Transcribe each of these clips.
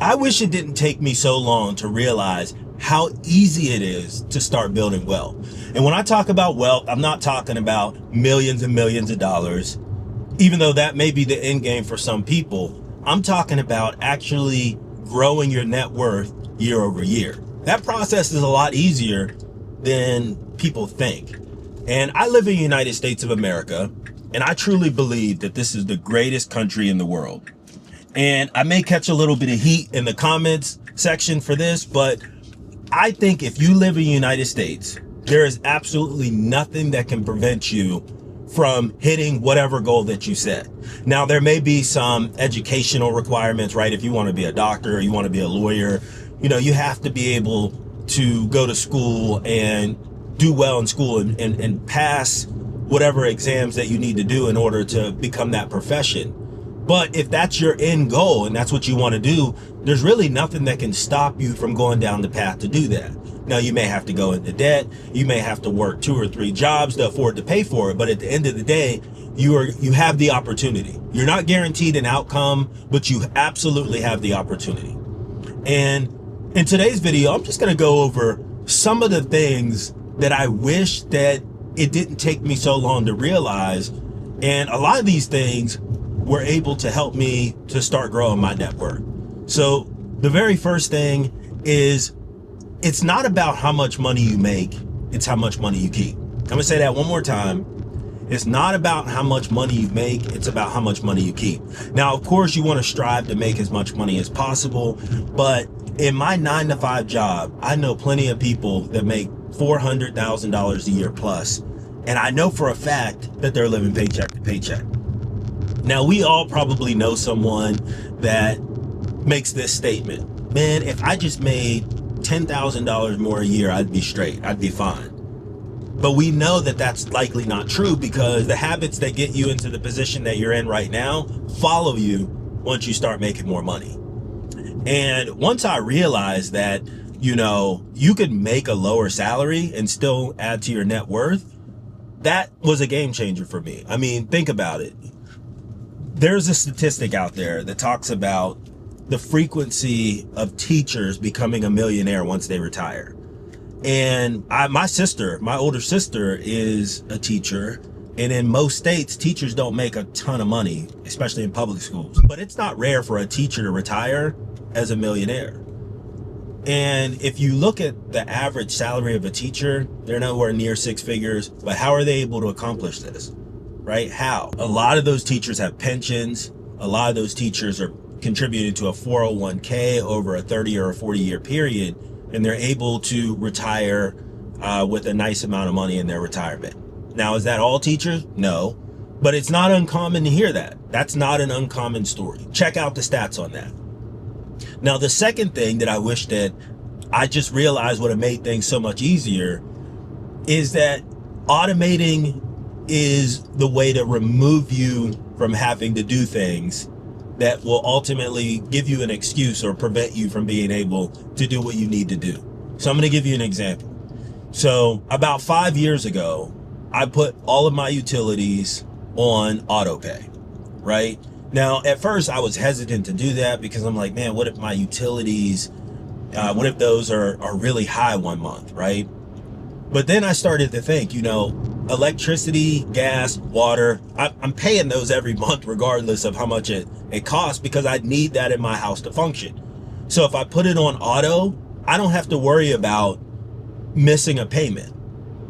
I wish it didn't take me so long to realize how easy it is to start building wealth. And when I talk about wealth, I'm not talking about millions and millions of dollars, even though that may be the end game for some people. I'm talking about actually growing your net worth year over year. That process is a lot easier than people think. And I live in the United States of America, and I truly believe that this is the greatest country in the world. And I may catch a little bit of heat in the comments section for this, but I think if you live in the United States, there is absolutely nothing that can prevent you from hitting whatever goal that you set. Now, there may be some educational requirements, right? If you want to be a doctor or you want to be a lawyer, you have to be able to go to school and do well in school and pass whatever exams that you need to do in order to become that profession. But if that's your end goal and that's what you want to do, there's really nothing that can stop you from going down the path to do that. Now, you may have to go into debt. You may have to work 2 or 3 jobs to afford to pay for it. But at the end of the day, you have the opportunity. You're not guaranteed an outcome, but you absolutely have the opportunity. And in today's video, I'm just going to go over some of the things that I wish that it didn't take me so long to realize. And a lot of these things were able to help me to start growing my net worth. So the very first thing is, it's not about how much money you make, it's how much money you keep. I'm gonna say that one more time. It's not about how much money you make, it's about how much money you keep. Now, of course, you want to strive to make as much money as possible, but in my 9-to-5 job, I know plenty of people that make $400,000 a year plus, and I know for a fact that they're living paycheck to paycheck. Now, we all probably know someone that makes this statement: man, if I just made $10,000 more a year, I'd be straight, I'd be fine. But we know that that's likely not true, because the habits that get you into the position that you're in right now follow you once you start making more money. And once I realized that, you could make a lower salary and still add to your net worth, that was a game changer for me. I mean, think about it. There's a statistic out there that talks about the frequency of teachers becoming a millionaire once they retire. And my older sister is a teacher. And in most states, teachers don't make a ton of money, especially in public schools. But it's not rare for a teacher to retire as a millionaire. And if you look at the average salary of a teacher, they're nowhere near 6 figures. But how are they able to accomplish this? Right? How? A lot of those teachers have pensions. A lot of those teachers are contributing to a 401k over a 30 or a 40 year period, and they're able to retire with a nice amount of money in their retirement. Now, is that all teachers? No, but it's not uncommon to hear that. That's not an uncommon story. Check out the stats on that. Now, the second thing that I wish that I just realized would have made things so much easier is that automating is the way to remove you from having to do things that will ultimately give you an excuse or prevent you from being able to do what you need to do. So I'm going to give you an example. So about 5 years ago, I put all of my utilities on auto pay, right? Now, at first I was hesitant to do that because I'm like, man, what if my utilities, what if those are really high one month, right? But then I started to think, electricity, gas, water, I'm paying those every month regardless of how much it costs, because I need that in my house to function. So if I put it on auto, I don't have to worry about missing a payment.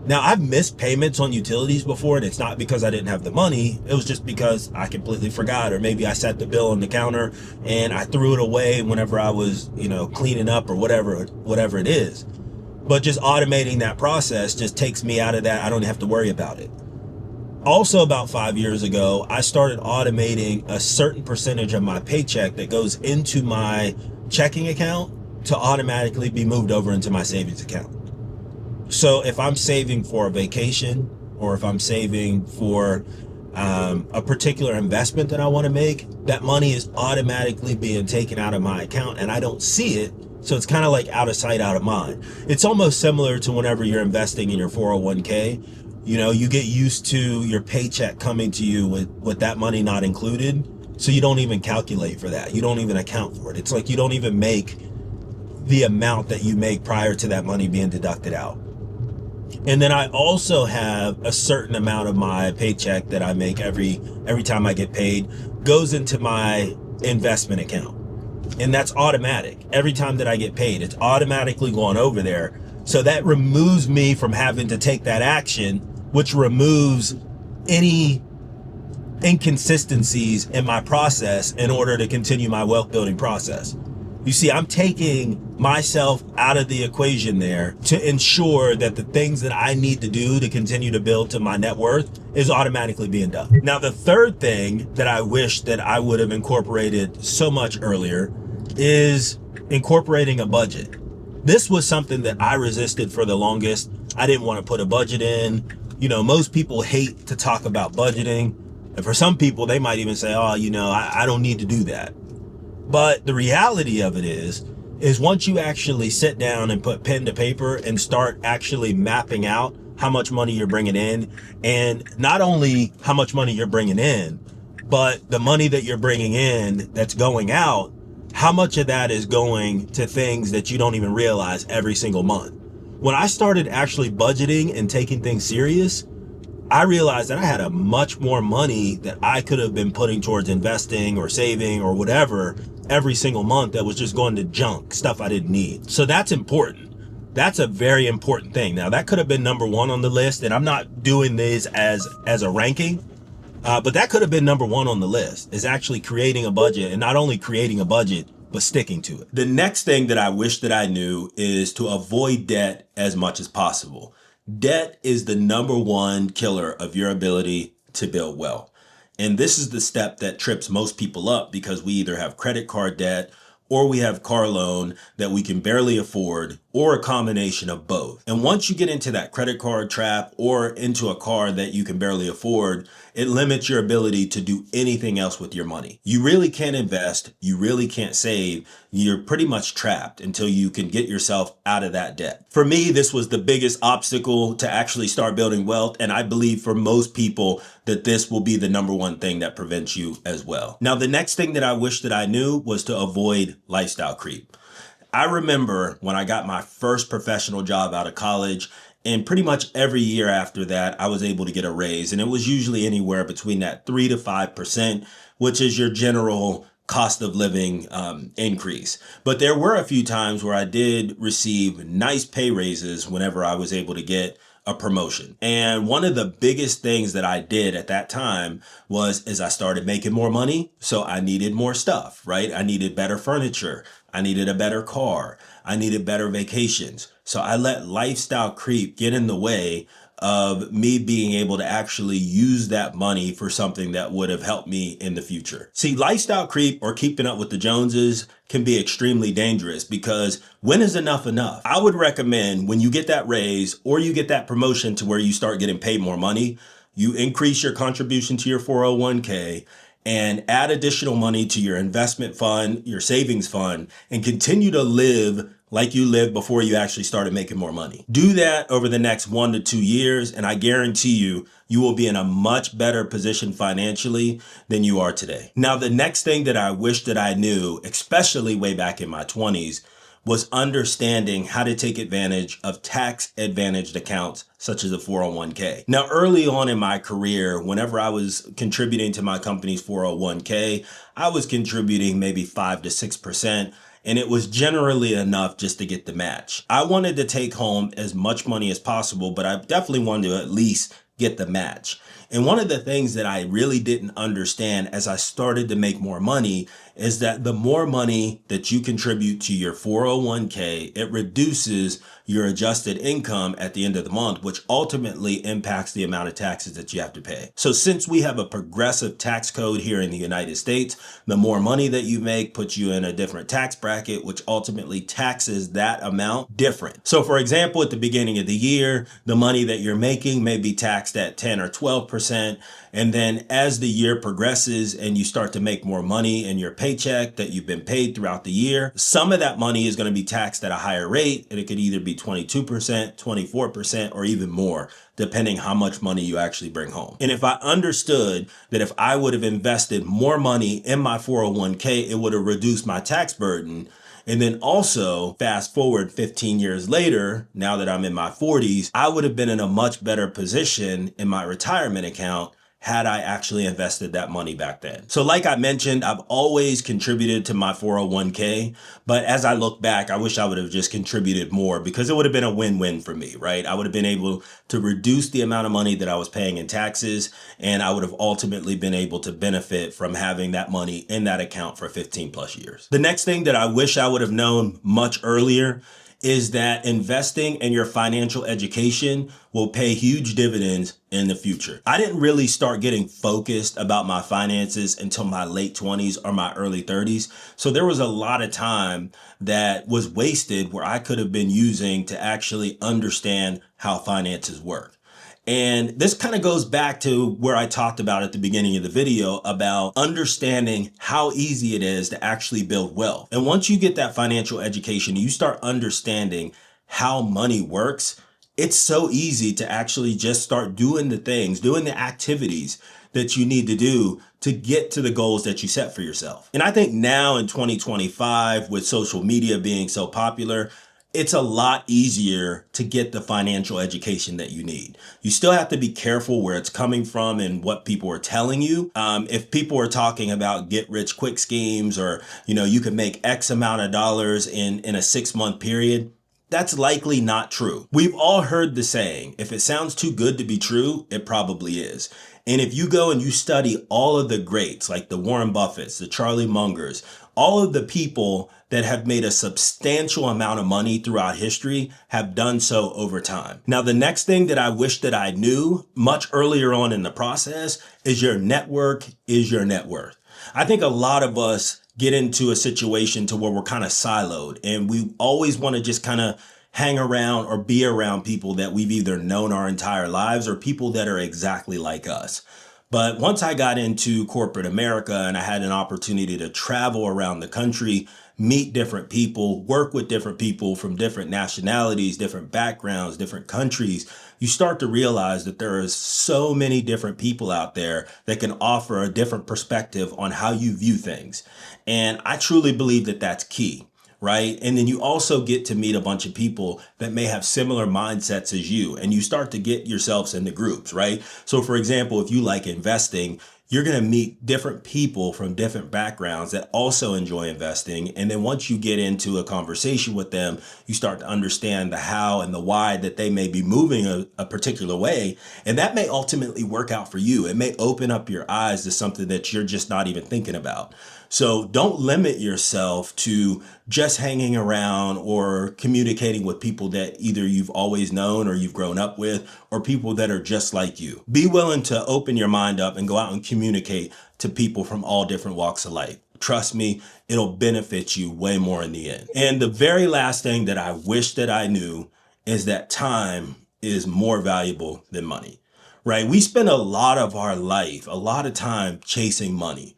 Now, I've missed payments on utilities before, and it's not because I didn't have the money. It was just because I completely forgot, or maybe I set the bill on the counter and I threw it away whenever I was, cleaning up or whatever it is. But just automating that process just takes me out of that. I don't have to worry about it. Also, about 5 years ago, I started automating a certain percentage of my paycheck that goes into my checking account to automatically be moved over into my savings account. So if I'm saving for a vacation, or if I'm saving for a particular investment that I want to make, that money is automatically being taken out of my account and I don't see it. So it's kind of like out of sight, out of mind. It's almost similar to whenever you're investing in your 401k. You get used to your paycheck coming to you with that money not included. So you don't even calculate for that. You don't even account for it. It's like you don't even make the amount that you make prior to that money being deducted out. And then I also have a certain amount of my paycheck that I make every time I get paid goes into my investment account. And that's automatic. Every time that I get paid, it's automatically going over there. So that removes me from having to take that action, which removes any inconsistencies in my process in order to continue my wealth building process. You see, I'm taking myself out of the equation there to ensure that the things that I need to do to continue to build to my net worth is automatically being done. Now, the third thing that I wish that I would have incorporated so much earlier is incorporating a budget. This was something that I resisted for the longest. I didn't want to put a budget in. You know, most people hate to talk about budgeting. And for some people, they might even say, oh, you know, I don't need to do that. But the reality of it is once you actually sit down and put pen to paper and start actually mapping out how much money you're bringing in, and not only how much money you're bringing in, but the money that you're bringing in that's going out, how much of that is going to things that you don't even realize every single month. When I started actually budgeting and taking things serious, I realized that I had a much more money that I could have been putting towards investing or saving or whatever every single month that was just going to junk, stuff I didn't need. So that's important. That's a very important thing. Now, that could have been number one on the list, and I'm not doing this as a ranking, but that could have been number one on the list, is actually creating a budget, and not only creating a budget, but sticking to it. The next thing that I wish that I knew is to avoid debt as much as possible. Debt is the number one killer of your ability to build wealth. And this is the step that trips most people up because we either have credit card debt or we have car loan that we can barely afford, or a combination of both. And once you get into that credit card trap or into a car that you can barely afford, it limits your ability to do anything else with your money. You really can't invest. You really can't save. You're pretty much trapped until you can get yourself out of that debt. For me, this was the biggest obstacle to actually start building wealth. And I believe for most people that this will be the number one thing that prevents you as well. Now, the next thing that I wish that I knew was to avoid lifestyle creep. I remember when I got my first professional job out of college, and pretty much every year after that, I was able to get a raise. And it was usually anywhere between that 3 to 5%, which is your general cost of living increase. But there were a few times where I did receive nice pay raises whenever I was able to get a promotion. And one of the biggest things that I did at that time was I started making more money. So I needed more stuff, right? I needed better furniture. I needed a better car. I needed better vacations. So I let lifestyle creep get in the way of me being able to actually use that money for something that would have helped me in the future. See, lifestyle creep or keeping up with the Joneses can be extremely dangerous because when is enough enough? I would recommend when you get that raise or you get that promotion to where you start getting paid more money, you increase your contribution to your 401k and add additional money to your investment fund, your savings fund, and continue to live like you lived before you actually started making more money. Do that over the next 1 to 2 years, and I guarantee you, you will be in a much better position financially than you are today. Now, the next thing that I wish that I knew, especially way back in my 20s, was understanding how to take advantage of tax advantaged accounts such as a 401k. Now, early on in my career, whenever I was contributing to my company's 401k, I was contributing maybe 5 to 6%. And it was generally enough just to get the match. I wanted to take home as much money as possible, but I definitely wanted to at least get the match. And one of the things that I really didn't understand as I started to make more money is that the more money that you contribute to your 401k, it reduces your adjusted income at the end of the month, which ultimately impacts the amount of taxes that you have to pay. So since we have a progressive tax code here in the United States, the more money that you make puts you in a different tax bracket, which ultimately taxes that amount different. So for example, at the beginning of the year, the money that you're making may be taxed at 10 or 12%. And then as the year progresses and you start to make more money in your paycheck that you've been paid throughout the year, some of that money is going to be taxed at a higher rate, and it could either be be 22%, 24%, or even more, depending how much money you actually bring home. And if I understood that if I would have invested more money in my 401k, it would have reduced my tax burden. And then also fast forward 15 years later, now that I'm in my 40s, I would have been in a much better position in my retirement account had I actually invested that money back then. So like I mentioned, I've always contributed to my 401k, but as I look back, I wish I would have just contributed more because it would have been a win-win for me, right? I would have been able to reduce the amount of money that I was paying in taxes, and I would have ultimately been able to benefit from having that money in that account for 15 plus years. The next thing that I wish I would have known much earlier is that investing in your financial education will pay huge dividends in the future. I didn't really start getting focused about my finances until my late 20s or my early 30s. So there was a lot of time that was wasted where I could have been using to actually understand how finances work. And this kind of goes back to where I talked about at the beginning of the video about understanding how easy it is to actually build wealth. And once you get that financial education, you start understanding how money works. It's so easy to actually just start doing the things, doing the activities that you need to do to get to the goals that you set for yourself. And I think now in 2025, with social media being so popular, it's a lot easier to get the financial education that you need. You still have to be careful where it's coming from and what people are telling you. If people are talking about get rich quick schemes or, you can make X amount of dollars in a 6-month period, that's likely not true. We've all heard the saying, if it sounds too good to be true, it probably is. And if you go and you study all of the greats, like the Warren Buffetts, the Charlie Mungers, all of the people that have made a substantial amount of money throughout history have done so over time. Now, the next thing that I wish that I knew much earlier on in the process is your network is your net worth. I think a lot of us get into a situation to where we're kind of siloed and we always want to just kind of hang around or be around people that we've either known our entire lives or people that are exactly like us. But once I got into corporate America and I had an opportunity to travel around the country, meet different people, work with different people from different nationalities, different backgrounds, different countries, you start to realize that there are so many different people out there that can offer a different perspective on how you view things. And I truly believe that that's key. Right? And then you also get to meet a bunch of people that may have similar mindsets as you, and you start to get yourselves into groups, right? So for example, if you like investing, you're going to meet different people from different backgrounds that also enjoy investing. And then once you get into a conversation with them, you start to understand the how and the why that they may be moving a particular way. And that may ultimately work out for you. It may open up your eyes to something that you're just not even thinking about. So don't limit yourself to just hanging around or communicating with people that either you've always known or you've grown up with, or people that are just like you. Be willing to open your mind up and go out and communicate to people from all different walks of life. Trust me, it'll benefit you way more in the end. And the very last thing that I wish that I knew is that time is more valuable than money, right? We spend a lot of our life, a lot of time chasing money.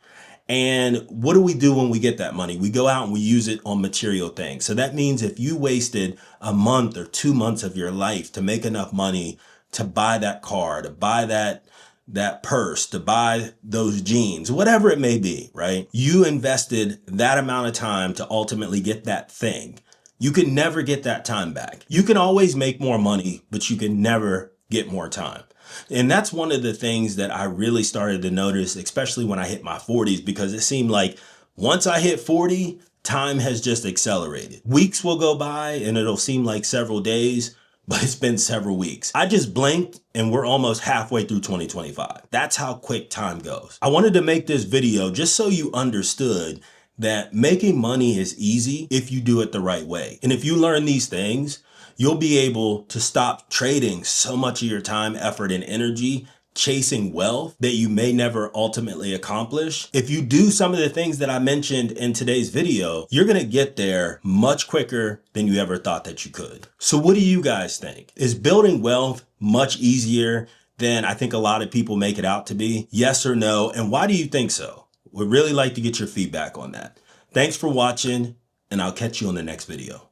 And what do we do when we get that money? We go out and we use it on material things. So that means if you wasted a month or 2 months of your life to make enough money to buy that car, to buy that purse, to buy those jeans, whatever it may be, right? You invested that amount of time to ultimately get that thing. You can never get that time back. You can always make more money, but you can never get more time. And that's one of the things that I really started to notice, especially when I hit my 40s, because it seemed like once I hit 40, time has just accelerated. Weeks will go by and it'll seem like several days, but it's been several weeks. I just blinked and we're almost halfway through 2025. That's how quick time goes. I wanted to make this video just so you understood that making money is easy if you do it the right way. And if you learn these things, you'll be able to stop trading so much of your time, effort, and energy chasing wealth that you may never ultimately accomplish. If you do some of the things that I mentioned in today's video, you're going to get there much quicker than you ever thought that you could. So what do you guys think? Is building wealth much easier than I think a lot of people make it out to be? Yes or no? And why do you think so? We'd really like to get your feedback on that. Thanks for watching, and I'll catch you on the next video.